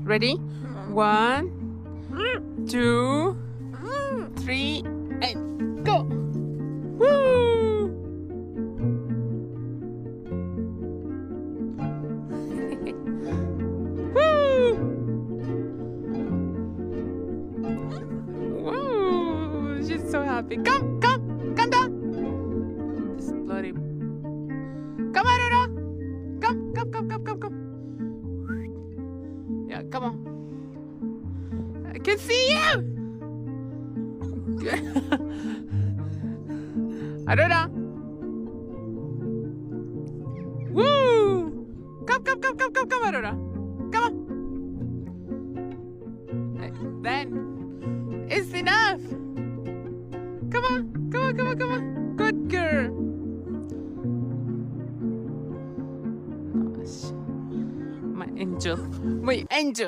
Ready? 1, 2, 3, and go! Woo! Woo! Woo! She's so happy. Come down! This bloody. Come on, Aurora! Come. Yeah, come on. I can see you! Aurora! Woo! Come, Aurora! Come on! Then, it's enough! Come on! Good girl! My angel!